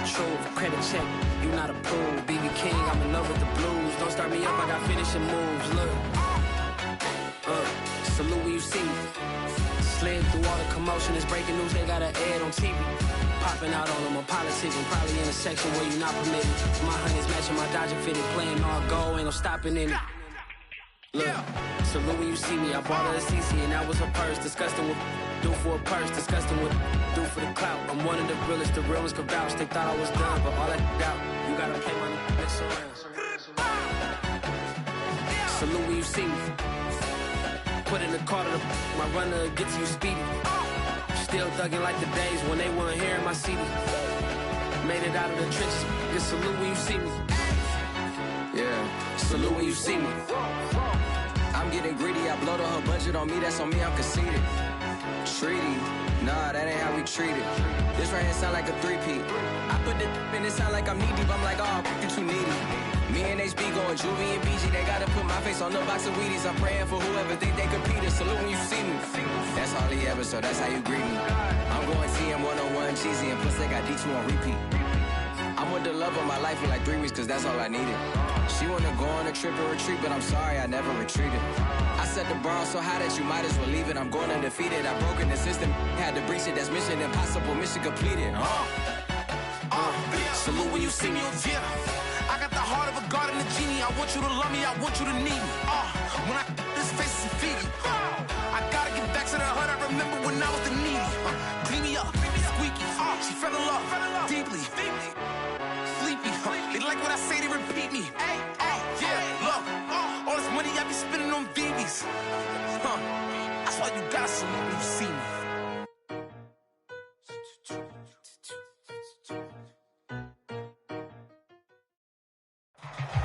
the truth. Credit check, you not approved. BB King, I'm in love with the blues. Don't start me up, I got finishing moves. Look, salute when you see me. Slid through all the commotion, it's breaking news, they got an ad on TV. Popping out on them, I'm politicking, probably in a section where you not permitted. My honey's matching my Dodger fitted, playing all gold, ain't no stopping in it. Look, salute when you see me, I bought her a CC and that was her purse. Disgusting with do for a purse, disgusting with do for the clout. I'm one of the realest, the real ones could vouch. They thought I was done, but all that out, you gotta play my next around. Salute when you see me. Put in the car to my runner, get to you speedy. Still thugging like the days when they weren't here in my CD. Made it out of the trenches, just salute when you see me. Yeah, salute when you see me. I'm getting greedy, I blow the whole budget on me, that's on me, I'm conceited. Treaty, nah, that ain't how we treat it. This right here sound like a three-peat. I put the in it sound like I'm knee-deep, I'm like, oh, you too needy. Me and HB going Juvie and BG, they gotta put my face on the box of Wheaties. I'm praying for whoever think they compete. Salute when you see me. That's all he ever, so that's how you greet me. I'm going TM 101 cheesy, and plus they got D2 on repeat. I'm with the love of my life for like 3 weeks, cause that's all I needed. She wanna go on a trip and retreat, but I'm sorry, I never retreated. I set the bar so high that you might as well leave it. I'm going undefeated, I broken the system, had to breach it. That's mission impossible, mission completed. Salute when you see me, yeah. I got the heart of a god and a genie. I want you to love me, I want you to need me. When I this face is Fiji. I gotta get back to the hood. I remember when I was the needy. Clean me up, squeaky. She fell in love deeply. Sleepy. They like what I say, they repeat me. Yeah, look, all this money I be spending on BBs. That's why you gotta salute when you see me.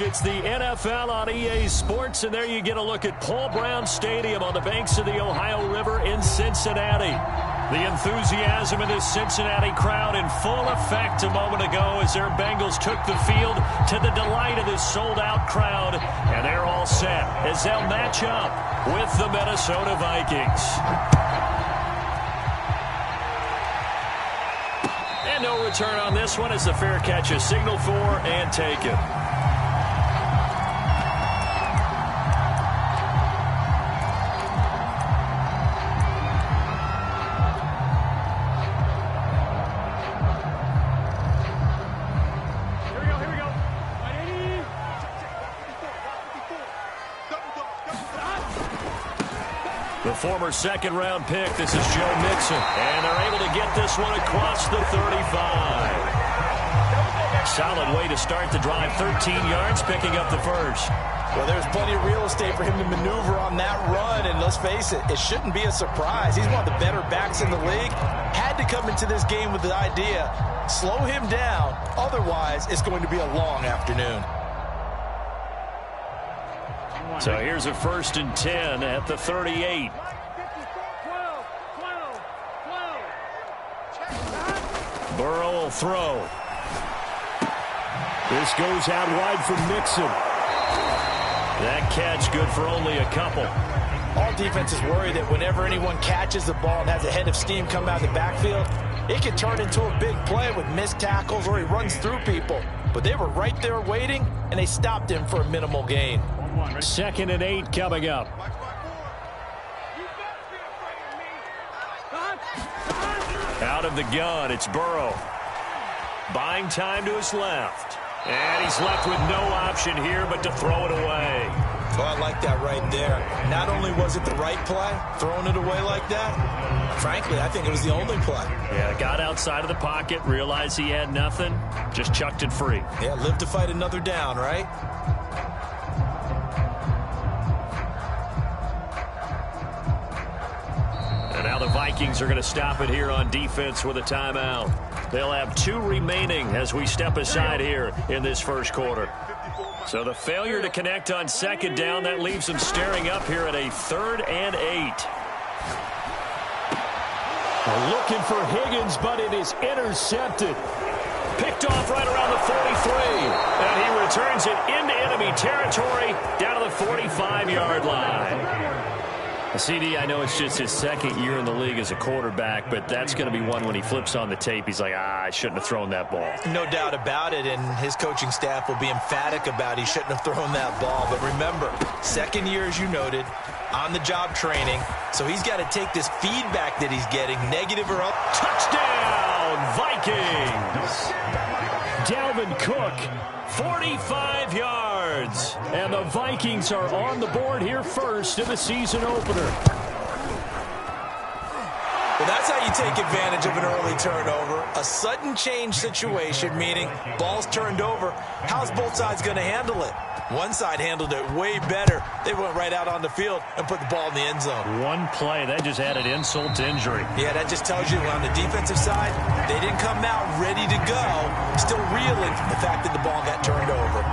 It's the NFL on EA Sports, and there you get a look at Paul Brown Stadium on the banks of the Ohio River in Cincinnati. The enthusiasm in this Cincinnati crowd in full effect a moment ago as their Bengals took the field to the delight of this sold-out crowd, and they're all set as they'll match up with the Minnesota Vikings. And no return on this one as the fair catch is signaled for and taken. The former second-round pick, this is Joe Mixon, and they're able to get this one across the 35. Solid way to start the drive, 13 yards, picking up the first. Well, there's plenty of real estate for him to maneuver on that run, and let's face it, it shouldn't be a surprise. He's one of the better backs in the league. Had to come into this game with the idea, slow him down, otherwise it's going to be a long afternoon. So here's a 1st and 10 at the 38. Burrow will throw. This goes out wide for Mixon. That catch good for only a couple. All defenses worry that whenever anyone catches the ball and has a head of steam come out of the backfield, it can turn into a big play with missed tackles or he runs through people. But they were right there waiting, and they stopped him for a minimal gain. 2nd and 8 coming up. Out of the gun, it's Burrow. Buying time to his left. And he's left with no option here but to throw it away. Oh, I like that right there. Not only was it the right play, throwing it away like that, frankly, I think it was the only play. Yeah, got outside of the pocket, realized he had nothing, just chucked it free. Yeah, live to fight another down, right? And now the Vikings are going to stop it here on defense with a timeout. They'll have 2 remaining as we step aside here in this first quarter. So the failure to connect on 2nd down, that leaves them staring up here at a 3rd and 8. Looking for Higgins, but it is intercepted. Picked off right around the 43. And he returns it into enemy territory down to the 45-yard line. CD, I know it's just his second year in the league as a quarterback, but that's going to be one when he flips on the tape. He's like, I shouldn't have thrown that ball. No doubt about it, and his coaching staff will be emphatic about he shouldn't have thrown that ball. But remember, second year, as you noted, on-the-job training, so he's got to take this feedback that he's getting, negative or up. Touchdown, Vikings! Dalvin Cook, 45 yards. And the Vikings are on the board here first in the season opener. Well, that's how you take advantage of an early turnover. A sudden change situation, meaning ball's turned over. How's both sides going to handle it? One side handled it way better. They went right out on the field and put the ball in the end zone. One play, that just added insult to injury. Yeah, that just tells you on the defensive side, they didn't come out ready to go, still reeling from the fact that the ball got turned over.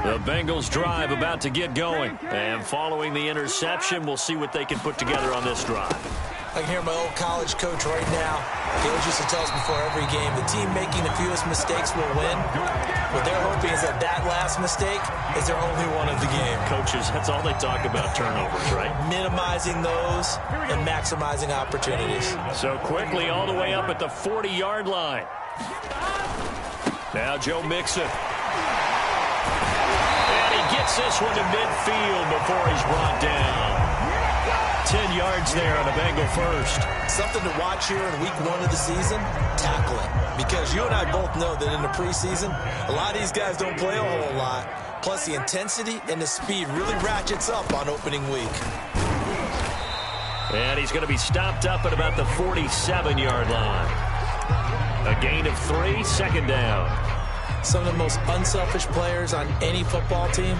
The Bengals drive about to get going. And following the interception, we'll see what they can put together on this drive. I can hear my old college coach right now. He always used to tell us before every game, the team making the fewest mistakes will win. What they're hoping is that that last mistake is their only one of the game. Coaches, that's all they talk about, turnovers, right? Minimizing those and maximizing opportunities. So quickly all the way up at the 40-yard line. Now Joe Mixon. Gets this one to midfield before he's brought down. 10 yards there on a Bengal first. Something to watch here in week 1 of the season, tackling. Because you and I both know that in the preseason, a lot of these guys don't play a whole lot. Plus the intensity and the speed really ratchets up on opening week. And he's going to be stopped up at about the 47-yard line. A gain of 3, second down. Some of the most unselfish players on any football team,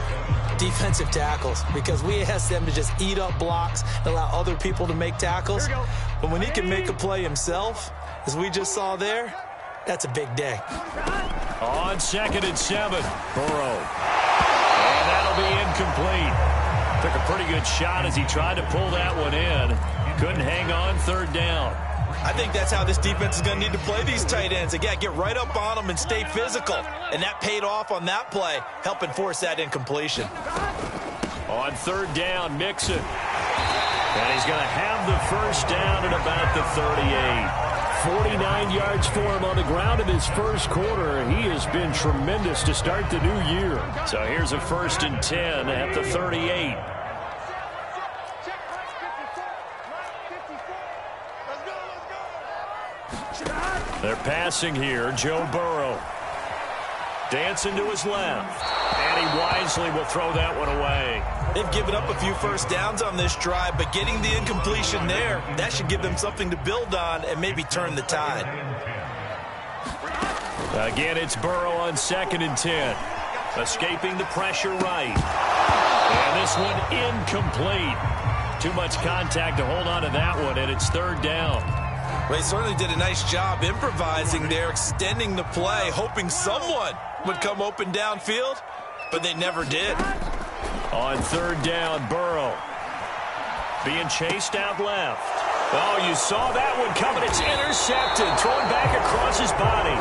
defensive tackles, because we ask them to just eat up blocks and allow other people to make tackles. But when he can make a play himself, as we just saw there, that's a big day. On 2nd and 7, Burrow. And that'll be incomplete. Took a pretty good shot as he tried to pull that one in. Couldn't hang on, 3rd down. I think that's how this defense is going to need to play these tight ends. They got to get right up on them and stay physical. And that paid off on that play, helping force that incompletion. On 3rd down, Mixon. And he's going to have the first down at about the 38. 49 yards for him on the ground in his first quarter. He has been tremendous to start the new year. So here's a 1st and 10 at the 38. They're passing here. Joe Burrow. Dancing to his left. And he wisely will throw that one away. They've given up a few first downs on this drive, but getting the incompletion there, that should give them something to build on and maybe turn the tide. Again, it's Burrow on 2nd and 10. Escaping the pressure right. And this one incomplete. Too much contact to hold on to that one, and it's 3rd down. Well, he certainly did a nice job improvising there, extending the play, hoping someone would come open downfield, but they never did. On 3rd down, Burrow. Being chased out left. Oh, you saw that one coming. It's intercepted. Thrown back across his body.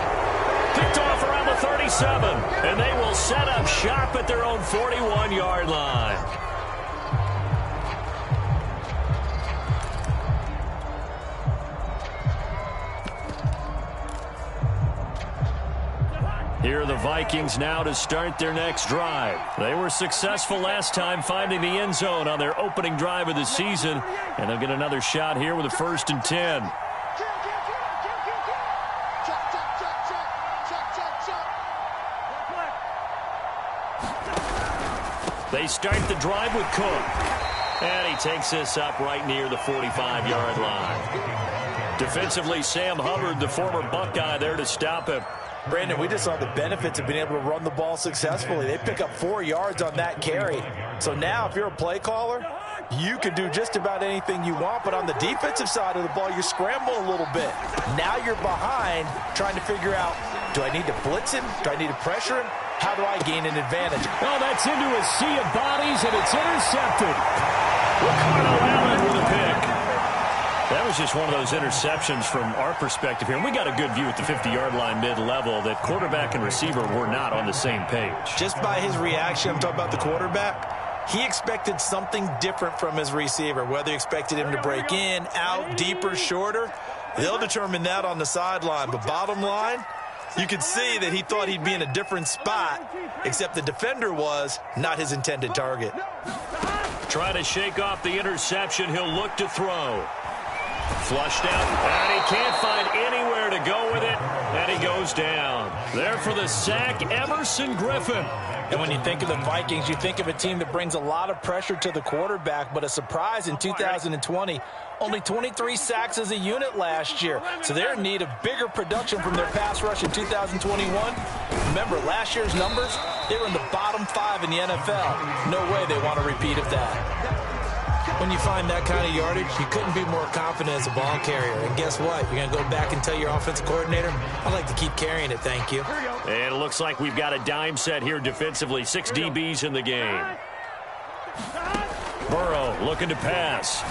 Picked off around the 37. And they will set up shop at their own 41-yard line. Here are the Vikings now to start their next drive. They were successful last time finding the end zone on their opening drive of the season. And they'll get another shot here with a 1st and 10. They start the drive with Cook. And he takes this up right near the 45-yard line. Defensively, Sam Hubbard, the former Buckeye, there to stop him. Brandon, we just saw the benefits of being able to run the ball successfully. They pick up 4 yards on that carry. So now if you're a play caller, you can do just about anything you want. But on the defensive side of the ball, you scramble a little bit. Now you're behind trying to figure out, do I need to blitz him? Do I need to pressure him? How do I gain an advantage? Oh, that's into a sea of bodies, and it's intercepted. Ricardo Allen with a pick. That was just one of those interceptions from our perspective here. And we got a good view at the 50-yard line mid-level that quarterback and receiver were not on the same page. Just by his reaction, I'm talking about the quarterback, he expected something different from his receiver. Whether he expected him to break in, out, deeper, shorter, they'll determine that on the sideline. But bottom line, you could see that he thought he'd be in a different spot, except the defender was not his intended target. Try to shake off the interception. He'll look to throw. Flushed out, and he can't find anywhere to go with it, and he goes down. There for the sack, Emerson Griffin. And when you think of the Vikings, you think of a team that brings a lot of pressure to the quarterback, but a surprise in 2020, only 23 sacks as a unit last year. So they're in need of bigger production from their pass rush in 2021. Remember, last year's numbers, they were in the bottom 5 in the NFL. No way they want a repeat of that. When you find that kind of yardage, you couldn't be more confident as a ball carrier. And guess what? You're going to go back and tell your offensive coordinator, I'd like to keep carrying it, thank you. And it looks like we've got a dime set here defensively. 6 DBs in the game. Burrow looking to pass.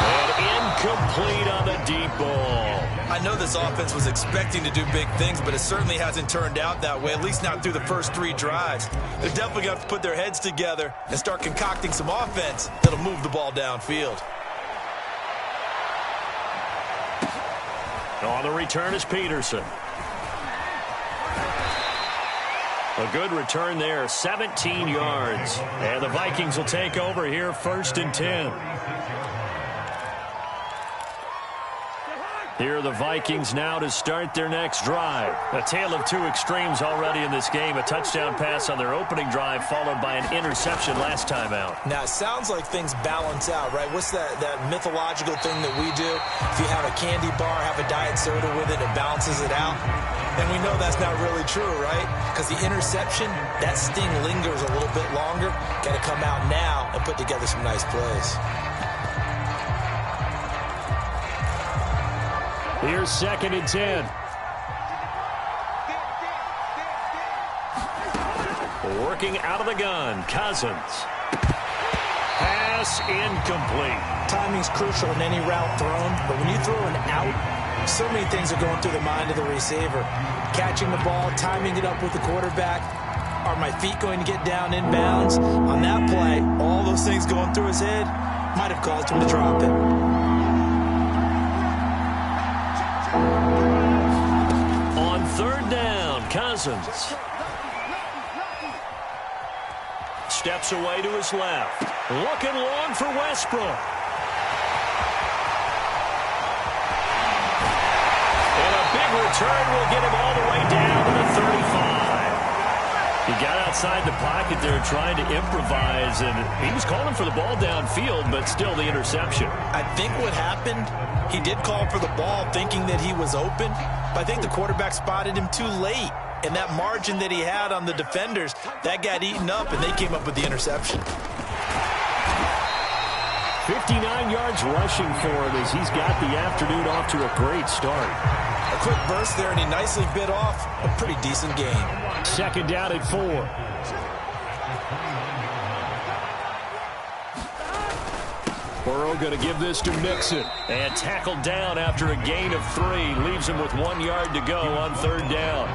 And incomplete on the deep ball. I know this offense was expecting to do big things, but it certainly hasn't turned out that way, at least not through the first 3 drives. They're definitely going to have to put their heads together and start concocting some offense that'll move the ball downfield. On the return is Peterson. A good return there, 17 yards. And the Vikings will take over here, 1st and 10. Here are the Vikings now to start their next drive. A tale of 2 extremes already in this game. A touchdown pass on their opening drive followed by an interception last time out. Now, it sounds like things balance out, right? What's that mythological thing that we do? If you have a candy bar, have a diet soda with it, it balances it out. And we know that's not really true, right? Because the interception, that sting lingers a little bit longer. Got to come out now and put together some nice plays. Here's 2nd and 10. Working out of the gun, Cousins. Pass incomplete. Timing's crucial in any route thrown, but when you throw an out, so many things are going through the mind of the receiver. Catching the ball, timing it up with the quarterback. Are my feet going to get down in bounds? On that play, all those things going through his head might have caused him to drop it. On 3rd down, Cousins. Steps away to his left. Looking long for Westbrook. And a big return will get him all the way down to the 35. He got outside the pocket there trying to improvise, and he was calling for the ball downfield, but still the interception. I think what happened, he did call for the ball thinking that he was open, but I think the quarterback spotted him too late. And that margin that he had on the defenders, that got eaten up, and they came up with the interception. 59 yards rushing for him as he's got the afternoon off to a great start. A quick burst there, and he nicely bit off a pretty decent game. 2nd down at 4. Burrow going to give this to Mixon. And tackled down after a gain of 3. Leaves him with 1 yard to go on 3rd down.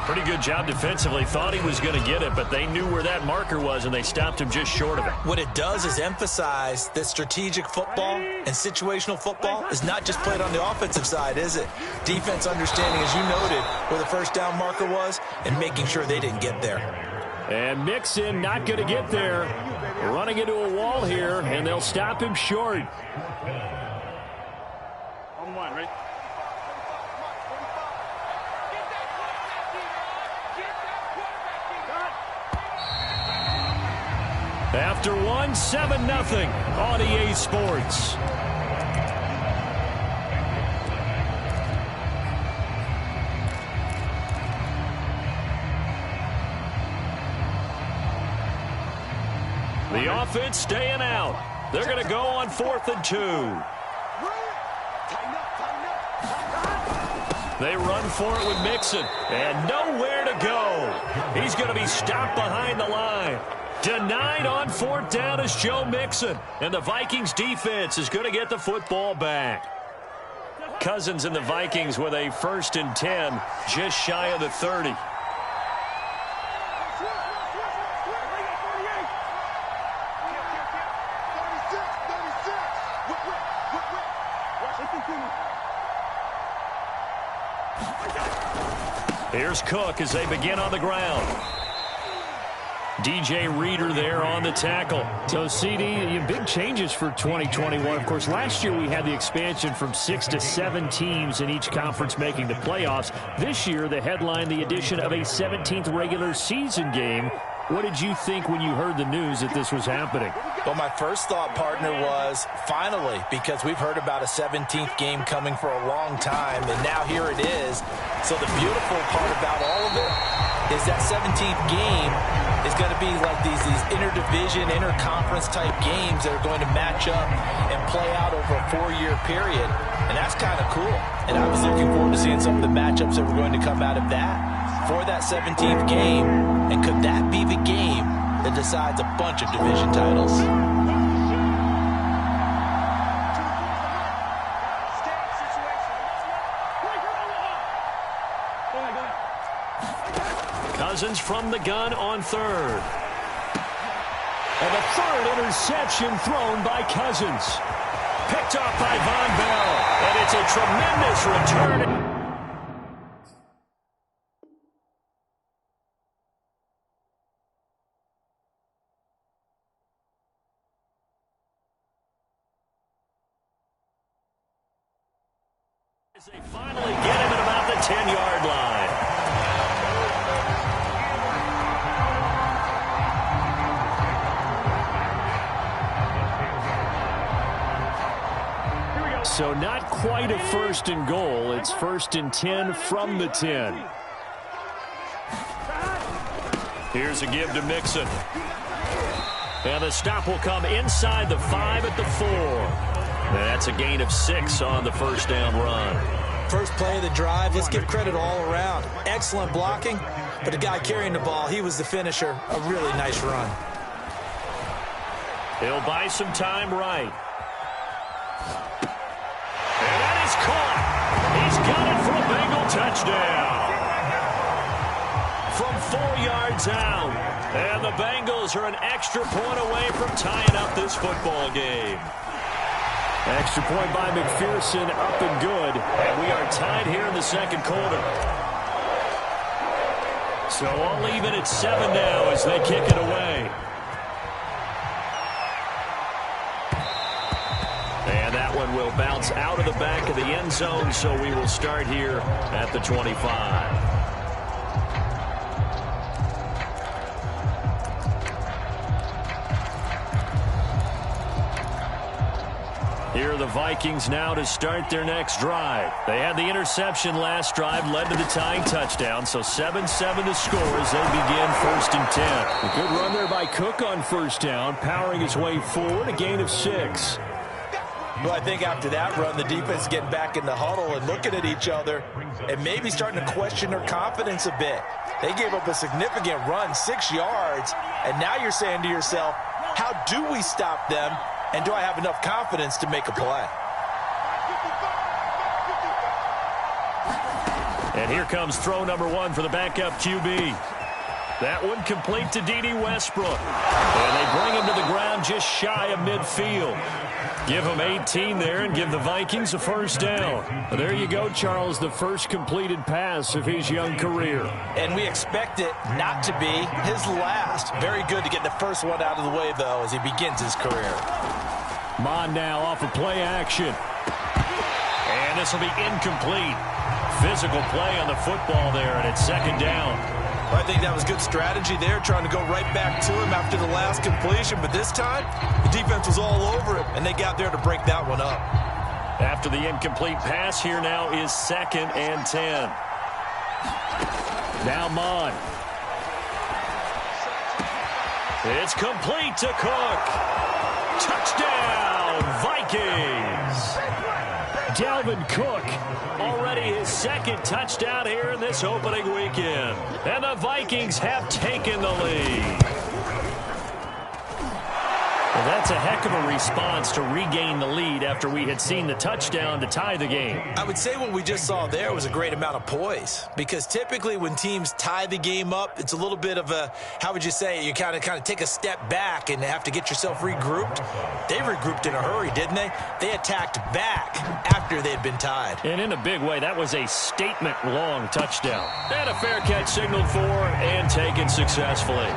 Pretty good job defensively. Thought he was going to get it, but they knew where that marker was, and they stopped him just short of it. What it does is emphasize that strategic football and situational football is not just played on the offensive side, is it? Defense understanding, as you noted, where the 1st down marker was and making sure they didn't get there. And Mixon not going to get there. Running into a wall here, and they'll stop him short. On 1, right? After 1, 7-0 on EA Sports. The offense staying out. They're going to go on 4th and 2. They run for it with Mixon, and nowhere to go. He's going to be stopped behind the line. Denied on fourth down is Joe Mixon, and the Vikings defense is going to get the football back. Cousins and the Vikings with a 1st and 10, just shy of the 30. Here's Cook as they begin on the ground. DJ Reader there on the tackle. So, CD, big changes for 2021. Of course, last year we had the expansion from 6 to 7 teams in each conference making the playoffs. This year, the headline, the addition of a 17th regular season game. What did you think when you heard the news that this was happening? Well, my first thought, partner, was finally, because we've heard about a 17th game coming for a long time, and now here it is. So the beautiful part about all of it is that 17th game is going to be like these interdivision, interconference type games that are going to match up and play out over a 4-year period. And that's kind of cool. And I was looking forward to seeing some of the matchups that were going to come out of that for that 17th game. And could that be the game that decides a bunch of division titles? Cousins from the gun on 3rd. And a 3rd interception thrown by Cousins. Picked off by Von Bell. And it's a tremendous return. As they finally get him at about the 10-yard line. So not quite a 1st and goal. It's 1st and 10 from the 10. Here's a give to Mixon. And the stop will come inside the 5 at the 4. That's a gain of 6 on the 1st down run. First play of the drive, let's give credit all around. Excellent blocking, but the guy carrying the ball, he was the finisher. A really nice run. He'll buy some time right. And that is caught. He's got it for a Bengal touchdown. From 4 yards out. And the Bengals are an extra point away from tying up this football game. Extra point by McPherson, up and good. And we are tied here in the 2nd quarter. So all even at 7 now as they kick it away. And that one will bounce out of the back of the end zone, so we will start here at the 25. Here are the Vikings now to start their next drive. They had the interception last drive, led to the tying touchdown, so 7-7 the score as they begin 1st and 10. A good run there by Cook on 1st down, powering his way forward, a gain of 6. Well, I think after that run, the defense is getting back in the huddle and looking at each other and maybe starting to question their confidence a bit. They gave up a significant run, 6 yards, and now you're saying to yourself, how do we stop them? And do I have enough confidence to make a play? And here comes throw number 1 for the backup QB. That one complete to D.D. Westbrook. And they bring him to the ground just shy of midfield. Give him 18 there and give the Vikings a 1st down. There you go, Charles, the first completed pass of his young career. And we expect it not to be his last. Very good to get the first one out of the way, though, as he begins his career. Mon now off of play action. And this will be incomplete. Physical play on the football there, and it's 2nd down. I think that was good strategy there, trying to go right back to him after the last completion. But this time, the defense was all over him, and they got there to break that one up. After the incomplete pass, here now is 2nd and 10. Now Mon. It's complete to Cook. Touchdown, Vikings. Dalvin Cook, already his second touchdown here in this opening weekend. And the Vikings have taken the lead. Well, that's a heck of a response to regain the lead after we had seen the touchdown to tie the game. I would say what we just saw there was a great amount of poise, because typically when teams tie the game up, it's a little bit of a, how would you say, you kind of take a step back and have to get yourself regrouped. They regrouped in a hurry, didn't they? They attacked back after they had been tied. And in a big way, that was a statement-long touchdown. And a fair catch signaled for and taken successfully.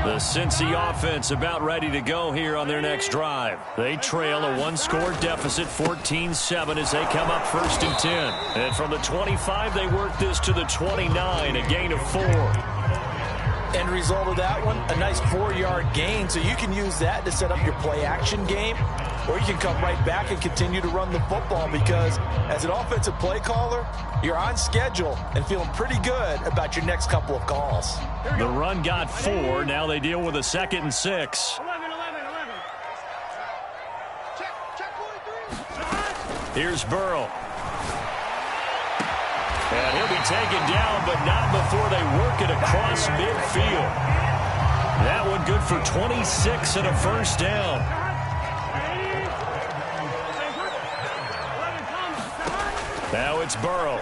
The Cincy offense about ready to go here on their next drive. They trail a one-score deficit, 14-7, as they come up 1st and 10. And from the 25, they work this to the 29, a gain of 4. End result of that one, a nice 4-yard gain. So you can use that to set up your play-action game, or you can come right back and continue to run the football, because as an offensive play caller, you're on schedule and feeling pretty good about your next couple of calls. The run got 4. Now they deal with a 2nd and 6. 11. Check 43. Here's Burrow. And he'll be taken down, but not before they work it across midfield. That one good for 26 and a first down. Now it's Burrow.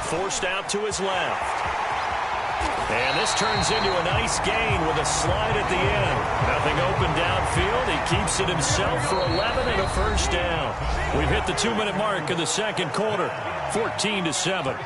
Forced out to his left. And this turns into a nice gain with a slide at the end. Nothing open downfield. He keeps it himself for 11 and a first down. We've hit the 2-minute mark of the second quarter, 14-7.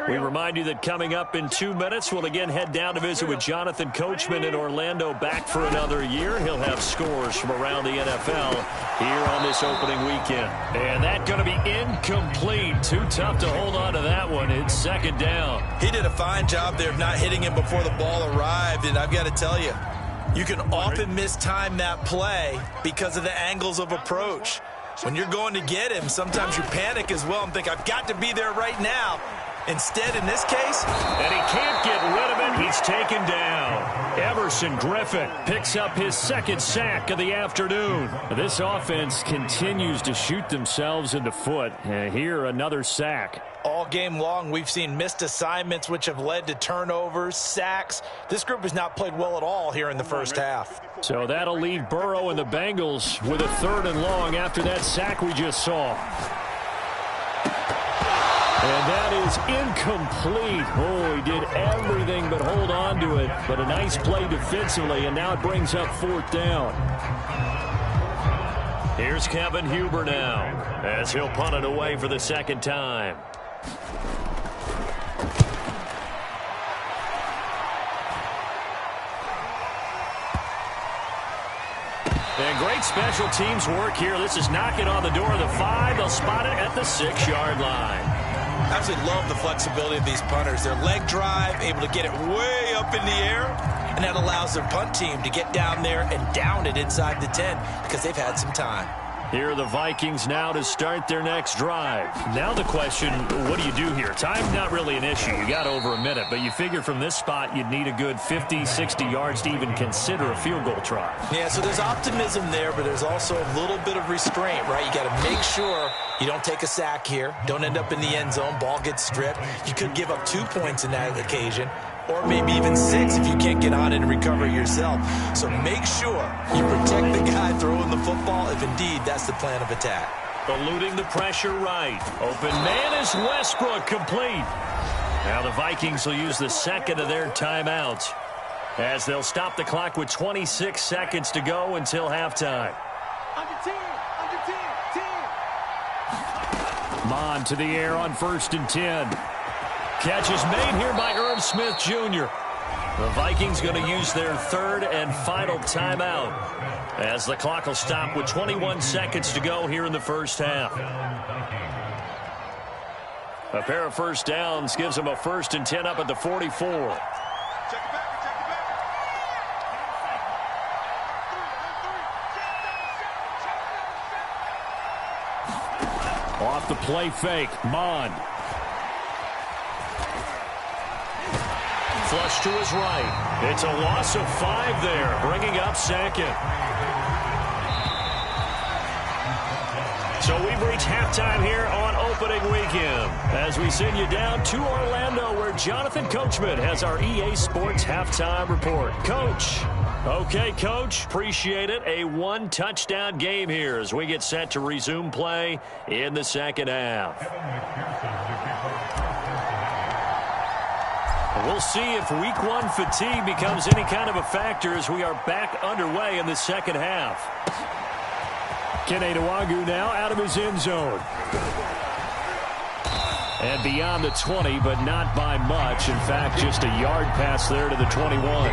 We remind you that coming up in 2 minutes, we'll again head down to visit with Jonathan Coachman in Orlando, back for another year. He'll have scores from around the NFL here on this opening weekend. And that's going to be incomplete. Too tough to hold on to that one. It's 2nd down. He did a fine job there of not hitting him before the ball arrived, and I've got to tell you, you can often mistime that play because of the angles of approach. When you're going to get him, sometimes you panic as well and think, I've got to be there right now. Instead, in this case, and he can't get rid of it. He's taken down. Everson Griffin picks up his 2nd sack of the afternoon. This offense continues to shoot themselves in the foot. And here, another sack. All game long, we've seen missed assignments, which have led to turnovers, sacks. This group has not played well at all here in the first half. So that'll leave Burrow and the Bengals with a 3rd and long after that sack we just saw. And that is incomplete. Oh, he did everything but hold on to it. But a nice play defensively, and now it brings up 4th down. Here's Kevin Huber now, as he'll punt it away for the 2nd time. And great special teams work here. This is knocking on the door of the 5. They'll spot it at the 6-yard line. Absolutely love the flexibility of these punters. Their leg drive, able to get it way up in the air, and that allows their punt team to get down there and down it inside the 10 because they've had some time. Here are the Vikings now to start their next drive. Now the question, what do you do here? Time's not really an issue. You got over a minute, but you figure from this spot you'd need a good 50, 60 yards to even consider a field goal try. Yeah, so there's optimism there, but there's also a little bit of restraint, right? You got to make sure you don't take a sack here. Don't end up in the end zone. Ball gets stripped. You could give up 2 points in that occasion, or maybe even 6 if you can't get on it and recover yourself. So make sure you protect the guy throwing the football if indeed that's the plan of attack. Eluding the pressure right. Open man is Westbrook, complete. Now the Vikings will use the 2nd of their timeouts as they'll stop the clock with 26 seconds to go until halftime. Under 10. Mon to the air on 1st and 10. Catch is made here by Irv Smith Jr. The Vikings going to use their third and final timeout as the clock will stop with 21 seconds to go here in the first half. A pair of first downs gives them a 1st and 10 up at the 44. Off the play fake, Mond. Flush to his right. It's a loss of 5 there, bringing up 2nd. So we've reached halftime here on opening weekend as we send you down to Orlando where Jonathan Coachman has our EA Sports halftime report. Coach. Okay, Coach, appreciate it. A 1-touchdown game here as we get set to resume play in the second half. We'll see if week 1 fatigue becomes any kind of a factor as we are back underway in the second half. Kene Nwagu now out of his end zone. And beyond the 20, but not by much. In fact, just a yard pass there to the 21.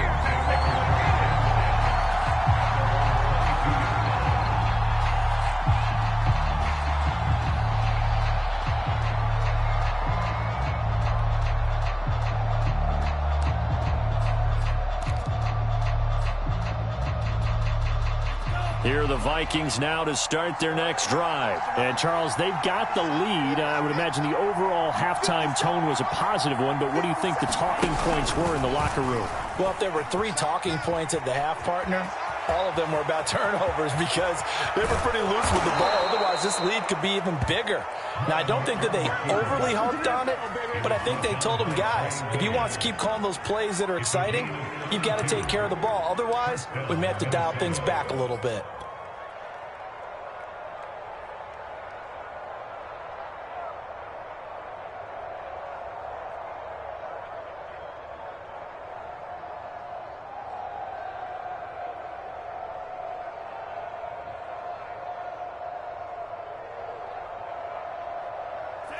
Here are the Vikings now to start their next drive. And, Charles, they've got the lead. I would imagine the overall halftime tone was a positive one, but what do you think the talking points were in the locker room? Well, if there were 3 talking points at the half, partner, all of them were about turnovers because they were pretty loose with the ball. Otherwise, this lead could be even bigger. Now, I don't think that they overly harped on it, but I think they told them, guys, if you want to keep calling those plays that are exciting, you've got to take care of the ball. Otherwise, we may have to dial things back a little bit.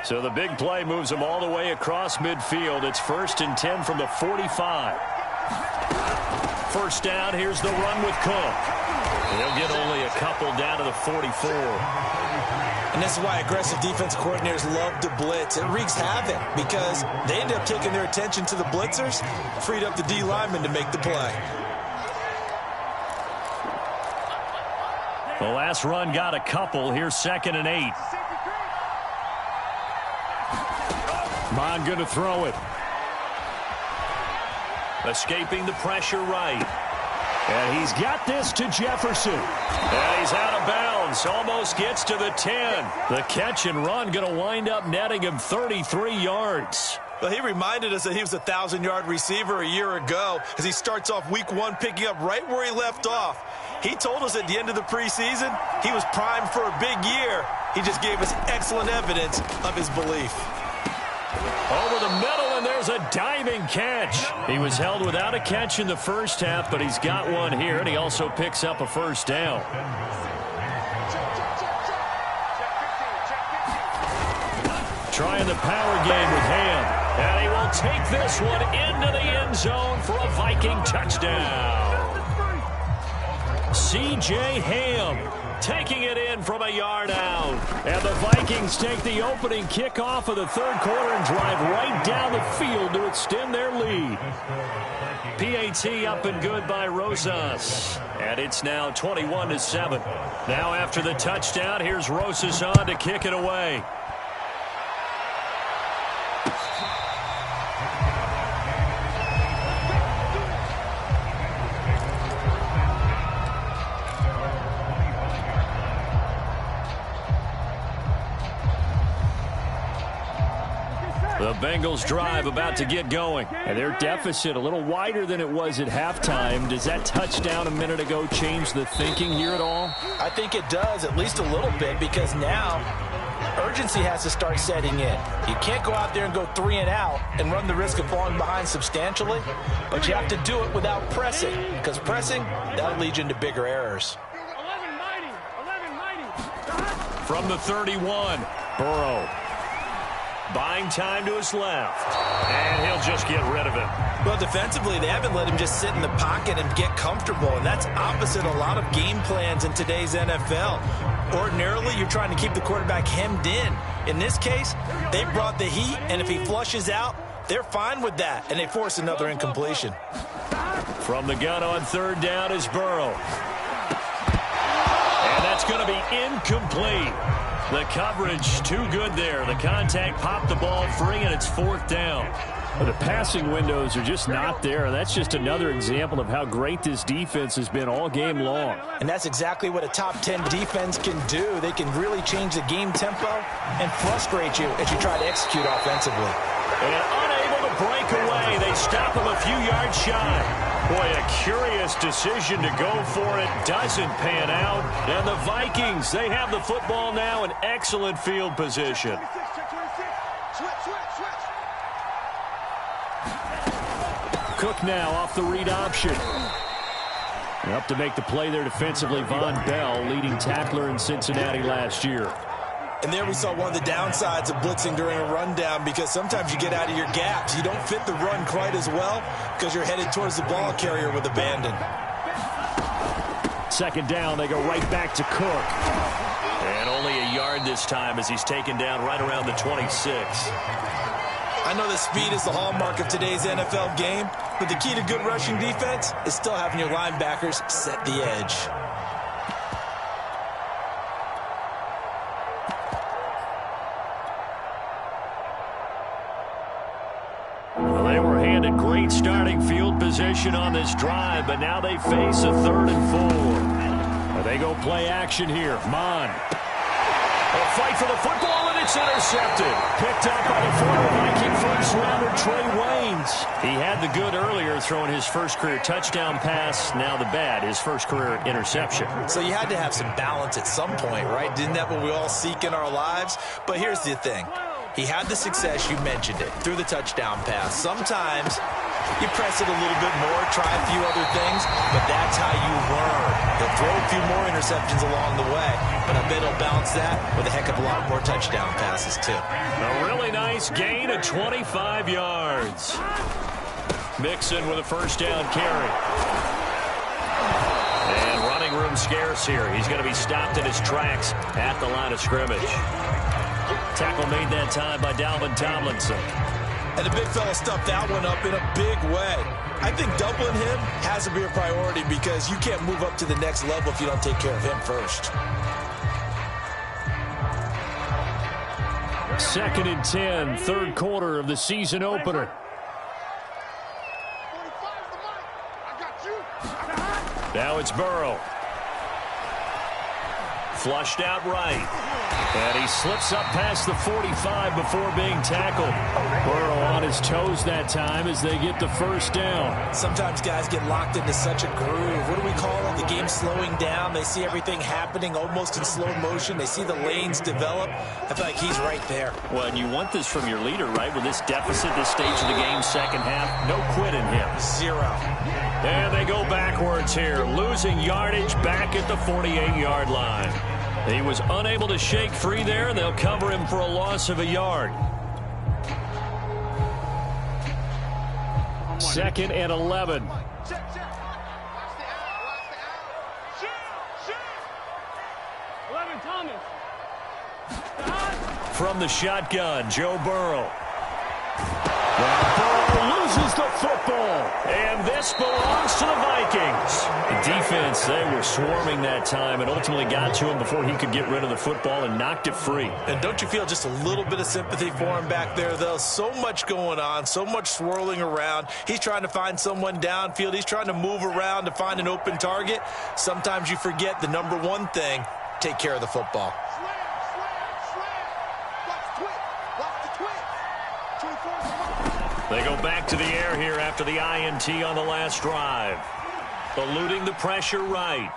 So the big play moves them all the way across midfield. It's 1st and 10 from the 45. First down, here's the run with Cook. He'll get only a couple down to the 44. And this is why aggressive defense coordinators love to blitz. It wreaks havoc because they end up taking their attention to the blitzers, freed up the D lineman to make the play. The last run got a couple. Here's 2nd and 8. Mond going to throw it. Escaping the pressure right. And he's got this to Jefferson. And he's out of bounds. Almost gets to the 10. The catch and run going to wind up netting him 33 yards. Well, he reminded us that he was a 1,000-yard receiver a year ago as he starts off week 1 picking up right where he left off. He told us at the end of the preseason he was primed for a big year. He just gave us excellent evidence of his belief. Over the middle, and there's a diving catch. He was held without a catch in the first half, but he's got one here, and he also picks up a first down. Trying the power game with Ham, and he will take this one into the end zone for a Viking touchdown. C.J. Ham taking it in from a yard out. And the Vikings take the opening kickoff of the third quarter and drive right down the field to extend their lead. PAT up and good by Rosas. And it's now 21-7. Now after the touchdown, here's Rosas on to kick it away. The Bengals drive about to get going. And their deficit a little wider than it was at halftime. Does that touchdown a minute ago change the thinking here at all? I think it does, at least a little bit, because now urgency has to start setting in. You can't go out there and go 3 and out and run the risk of falling behind substantially, but you have to do it without pressing, because pressing, that'll lead you into bigger errors. From the 31, Burrow. Buying time to his left. And he'll just get rid of it. Well, defensively, they haven't let him just sit in the pocket and get comfortable, and that's opposite a lot of game plans in today's NFL. Ordinarily, you're trying to keep the quarterback hemmed in. In this case, they brought the heat, and if he flushes out, they're fine with that, and they force another incompletion. From the gun on third down is Burrow. And that's going to be incomplete. The coverage too good there. The contact popped the ball free, and it's fourth down. Well, the passing windows are just not there. That's just another example of how great this defense has been all game long. And that's exactly what a top 10 defense can do. They can really change the game tempo and frustrate you as you try to execute offensively. And unable to break away. They stop him a few yards shy. Boy, a curious decision to go for it. Doesn't pan out. And the Vikings, they have the football now in excellent field position. Cook now off the read option. And up to make the play there defensively, Von Bell, leading tackler in Cincinnati last year. And there we saw one of the downsides of blitzing during a rundown, because sometimes you get out of your gaps. You don't fit the run quite as well because you're headed towards the ball carrier with abandon. Second down, they go right back to Cook. And only a yard this time as he's taken down right around the 26. I know that speed is the hallmark of today's NFL game, but the key to good rushing defense is still having your linebackers set the edge. Well, they were handed great starting field position on this drive, but now they face a 3rd and 4. They go play action here. Mon. A fight for the football, and it's intercepted. Picked up by the former Viking first-rounder Trey Waynes. He had the good earlier, throwing his first career touchdown pass. Now the bad, his first career interception. So you had to have some balance at some point, right? Didn't that what we all seek in our lives? But here's the thing. He had the success, you mentioned it, through the touchdown pass. Sometimes you press it a little bit more, try a few other things, but that's how you learn. He'll throw a few more interceptions along the way, but I bet he'll balance that with a heck of a lot more touchdown passes, too. A really nice gain of 25 yards. Mixon with a first down carry. And running room scarce here. He's going to be stopped in his tracks at the line of scrimmage. Tackle made that time by Dalvin Tomlinson. And the big fella stuffed that one up in a big way. I think doubling him has to be a priority, because you can't move up to the next level if you don't take care of him first. 2nd and 10, third quarter of the season opener. Now it's Burrow. Flushed out right. And he slips up past the 45 before being tackled. Burrow on his toes that time as they get the first down. Sometimes guys get locked into such a groove. What do we call it? The game slowing down. They see everything happening almost in slow motion. They see the lanes develop. I feel like he's right there. Well, and you want this from your leader, right? With this deficit, this stage of the game, second half, no quit in him. 0. And they go backwards here, losing yardage back at the 48-yard line. He was unable to shake free there, and they'll cover him for a loss of a yard. 2nd and 11. From the shotgun, Joe Burrow. Burrow loses the football. And this belongs to the Vikings. The defense, they were swarming that time and ultimately got to him before he could get rid of the football and knocked it free. And don't you feel just a little bit of sympathy for him back there, though? So much going on, so much swirling around. He's trying to find someone downfield. He's trying to move around to find an open target. Sometimes you forget the number one thing: take care of the football. They go back to the air here after the INT on the last drive. Eluding the pressure right.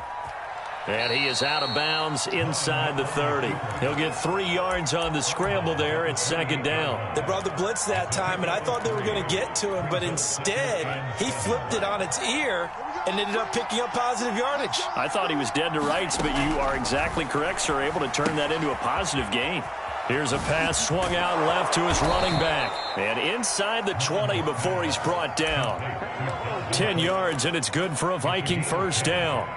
And he is out of bounds inside the 30. He'll get 3 yards on the scramble there at 2nd down. They brought the blitz that time, and I thought they were going to get to him, but instead he flipped it on its ear and ended up picking up positive yardage. I thought he was dead to rights, but you are exactly correct, sir. Able to turn that into a positive gain. Here's a pass swung out left to his running back. And inside the 20 before he's brought down. 10 yards, and it's good for a Viking first down.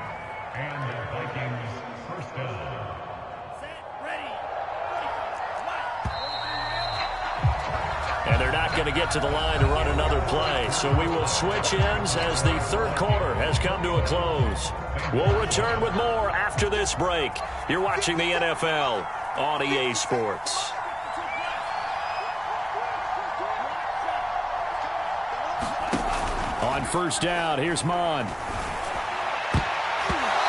And they're not going to get to the line to run another play. So we will switch ends as the third quarter has come to a close. We'll return with more after this break. You're watching the NFL on EA Sports. On first down, here's Mon.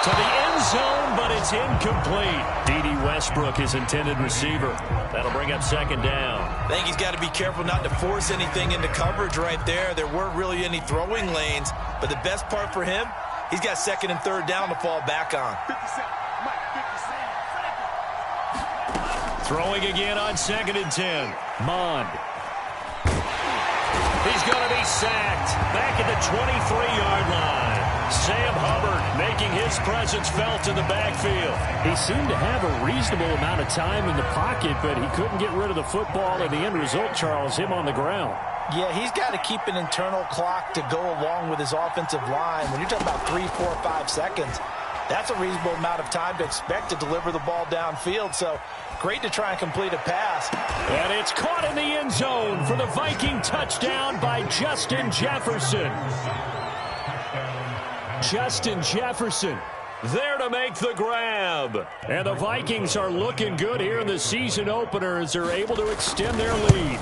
To the end zone, but it's incomplete. D.D. Westbrook, his intended receiver. That'll bring up second down. I think he's got to be careful not to force anything into coverage right there. There weren't really any throwing lanes, but the best part for him, he's got second and third down to fall back on. Throwing again on second and 10. Mond. He's going to be sacked back at the 23-yard line. Sam Hubbard making his presence felt in the backfield. He seemed to have a reasonable amount of time in the pocket, but he couldn't get rid of the football, and the end result, Charles, him on the ground. Yeah, he's got to keep an internal clock to go along with his offensive line. When you're talking about 3, 4, 5 seconds, that's a reasonable amount of time to expect to deliver the ball downfield. So great to try and complete a pass. And it's caught in the end zone for the Viking touchdown by Justin Jefferson. Justin Jefferson there to make the grab. And the Vikings are looking good here in the season opener as they're able to extend their lead.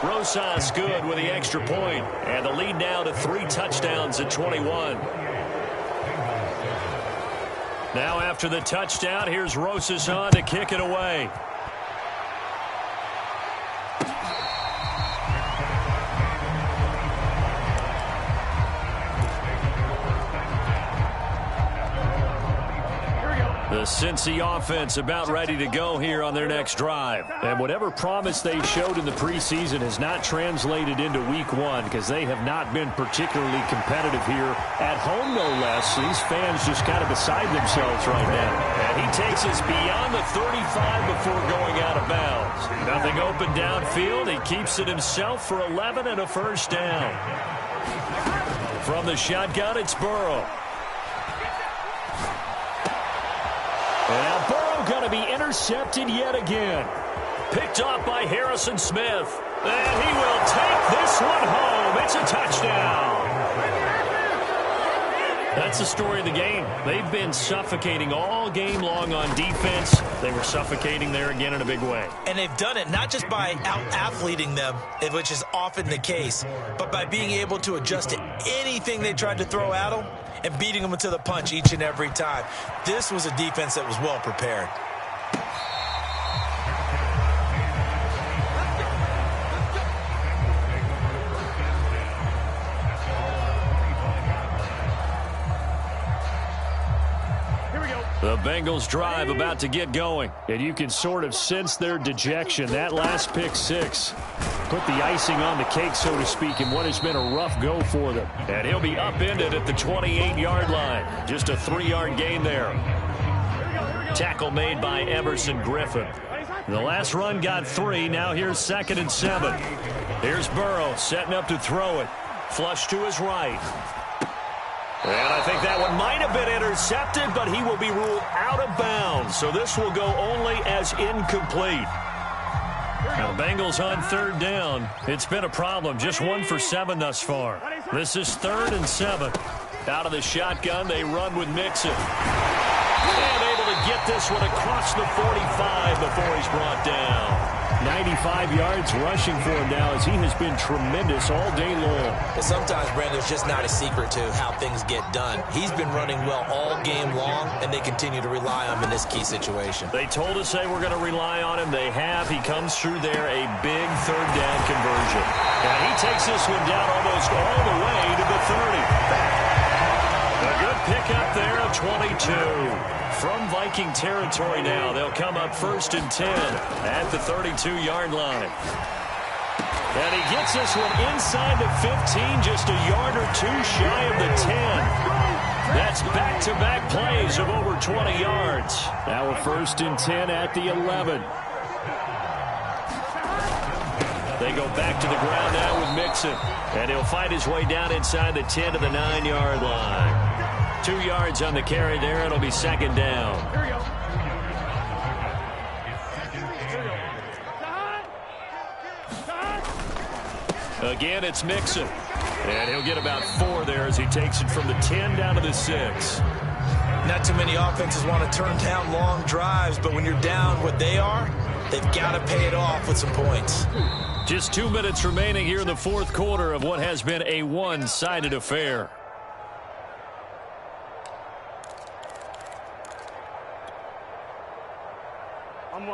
Rosas good with the extra point. And the lead now to 3 touchdowns at 21. Now after the touchdown, here's Rosas on to kick it away. The Cincy offense about ready to go here on their next drive. And whatever promise they showed in the preseason has not translated into week 1 because they have not been particularly competitive here at home, no less. These fans just kind of beside themselves right now. And he takes us beyond the 35 before going out of bounds. Nothing open downfield. He keeps it himself for 11 and a first down. From the shotgun, it's Burrow. And now Burrow going to be intercepted yet again. Picked off by Harrison Smith. And he will take this one home. It's a touchdown. That's the story of the game. They've been suffocating all game long on defense. They were suffocating there again in a big way. And they've done it not just by out-athleting them, which is often the case, but by being able to adjust to anything they tried to throw at them and beating them to the punch each and every time. This was a defense that was well prepared. The Bengals drive about to get going. And you can sort of sense their dejection. That last pick 6 put the icing on the cake, so to speak, in what has been a rough go for them. And he'll be upended at the 28-yard line. Just a 3-yard gain there. Tackle made by Emerson Griffin. The last run got 3. Now here's 2nd and 7. Here's Burrow setting up to throw it. Flush to his right. And I think that one might have been intercepted, but he will be ruled out of bounds. So this will go only as incomplete. Now the Bengals on 3rd down. It's been a problem. Just 1 for 7 thus far. This is 3rd and 7. Out of the shotgun, they run with Mixon. And able to get this one across the 45 before he's brought down. 95 yards rushing for him now as he has been tremendous all day long. But sometimes, Brandon, it's just not a secret to how things get done. He's been running well all game long, and they continue to rely on him in this key situation. They told us they were going to rely on him. They have. He comes through there, a big 3rd down conversion. And he takes this one down almost all the way to the 30. A good pickup there of 22. From Viking territory now, they'll come up 1st and 10 at the 32-yard line. And he gets this one inside the 15, just a yard or 2 shy of the 10. That's back-to-back plays of over 20 yards. Now a 1st and 10 at the 11. They go back to the ground now with Mixon. And he'll fight his way down inside the 10 to the 9-yard line. 2 yards on the carry there. It'll be 2nd down. Again, it's Mixon. And he'll get about 4 there as he takes it from the 10 down to the 6. Not too many offenses want to turn down long drives, but when you're down what they are, they've got to pay it off with some points. Just 2 minutes remaining here in the 4th quarter of what has been a one-sided affair.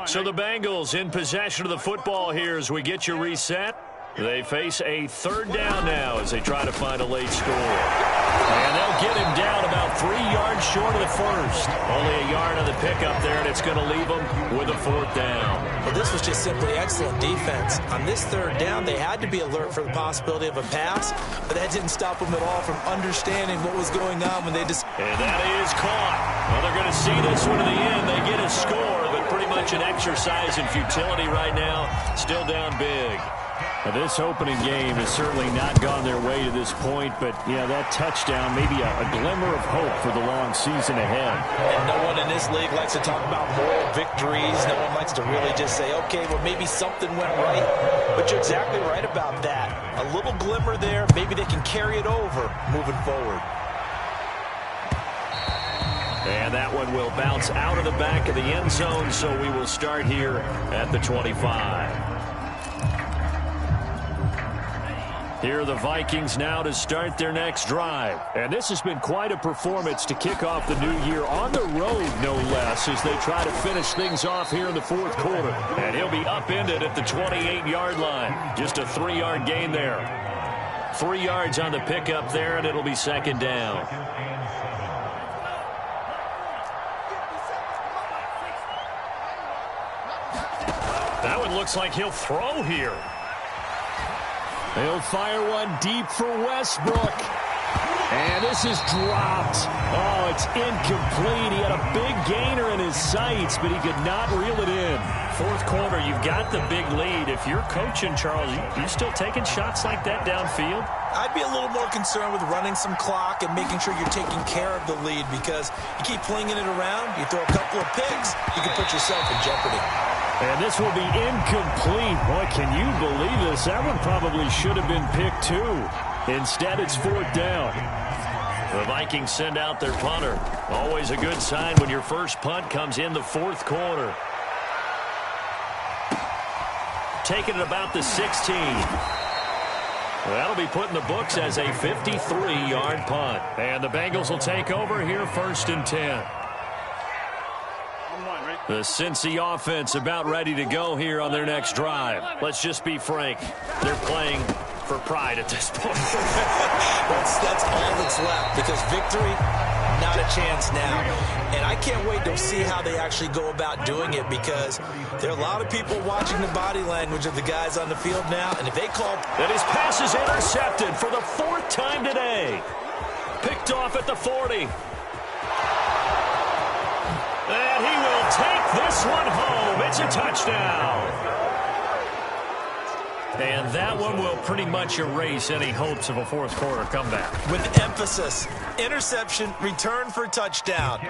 So the Bengals in possession of the football here as we get you reset. They face a 3rd down now as they try to find a late score. And they'll get him down about 3 yards short of the 1st. Only a yard on the pickup there, and it's going to leave them with a 4th down. Well, this was just simply excellent defense. On this 3rd down, they had to be alert for the possibility of a pass, but that didn't stop them at all from understanding what was going on when they just... And that is caught. Well, they're going to see this one to the end. They get a score, but pretty much an exercise in futility right now. Still down big. Now, this opening game has certainly not gone their way to this point, but, yeah, that touchdown, maybe a glimmer of hope for the long season ahead. And no one in this league likes to talk about moral victories. No one likes to really just say, okay, well, maybe something went right. But you're exactly right about that. A little glimmer there. Maybe they can carry it over moving forward. And that one will bounce out of the back of the end zone, so we will start here at the 25. Here are the Vikings now to start their next drive. And this has been quite a performance to kick off the new year on the road, no less, as they try to finish things off here in the 4th quarter. And he'll be upended at the 28-yard line. Just a 3-yard gain there. 3 yards on the pickup there, and it'll be 2nd down. That one looks like he'll throw here. He'll fire one deep for Westbrook. And this is dropped. Oh, it's incomplete. He had a big gainer in his sights, but he could not reel it in. 4th quarter, you've got the big lead. If you're coaching, Charles, you still taking shots like that downfield? I'd be a little more concerned with running some clock and making sure you're taking care of the lead, because you keep flinging it around, you throw a couple of picks, you can put yourself in jeopardy. And this will be incomplete. Boy, can you believe this? That one probably should have been picked too. Instead, it's 4th down. The Vikings send out their punter. Always a good sign when your first punt comes in the 4th quarter. Taking it about the 16. That'll be put in the books as a 53-yard punt. And the Bengals will take over here 1st and 10. The Cincy offense about ready to go here on their next drive. Let's just be frank. They're playing for pride at this point. that's all that's left, because victory, not a chance now. And I can't wait to see how they actually go about doing it, because there are a lot of people watching the body language of the guys on the field now, and if they call... And his pass is intercepted for the 4th time today. Picked off at the 40. And he will take this one home. It's a touchdown. And that one will pretty much erase any hopes of a 4th quarter comeback. With emphasis, interception, return for touchdown.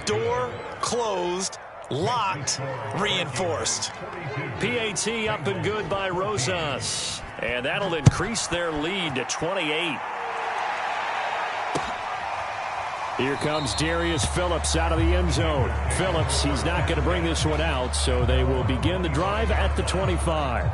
Door closed, locked, reinforced. PAT up and good by Rosas. And that'll increase their lead to 28. Here comes Darius Phillips out of the end zone. Phillips, he's not going to bring this one out, so they will begin the drive at the 25.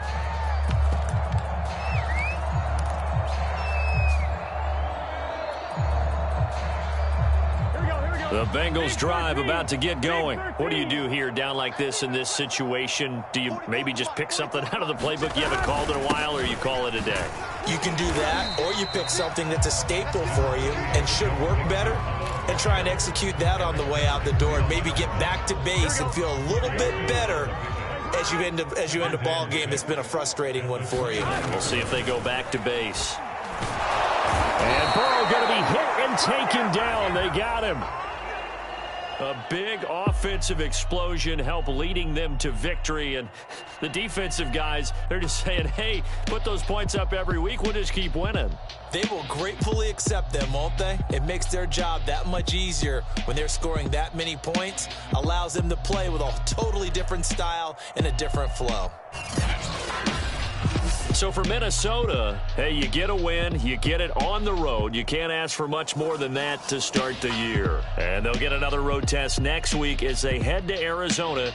The Bengals drive about to get going. What do you do here down like this in this situation? Do you maybe just pick something out of the playbook you haven't called in a while, or you call it a day? You can do that, or you pick something that's a staple for you and should work better, and try and execute that on the way out the door, and maybe get back to base and feel a little bit better as you end a ball game that's been a frustrating one for you. We'll see if they go back to base. And Burrow going to be hit and taken down. They got him. A big offensive explosion helped leading them to victory. And the defensive guys, they're just saying, hey, put those points up every week. We'll just keep winning. They will gratefully accept them, won't they? It makes their job that much easier when they're scoring that many points. Allows them to play with a totally different style and a different flow. So for Minnesota, hey, you get a win, you get it on the road. You can't ask for much more than that to start the year. And they'll get another road test next week as they head to Arizona.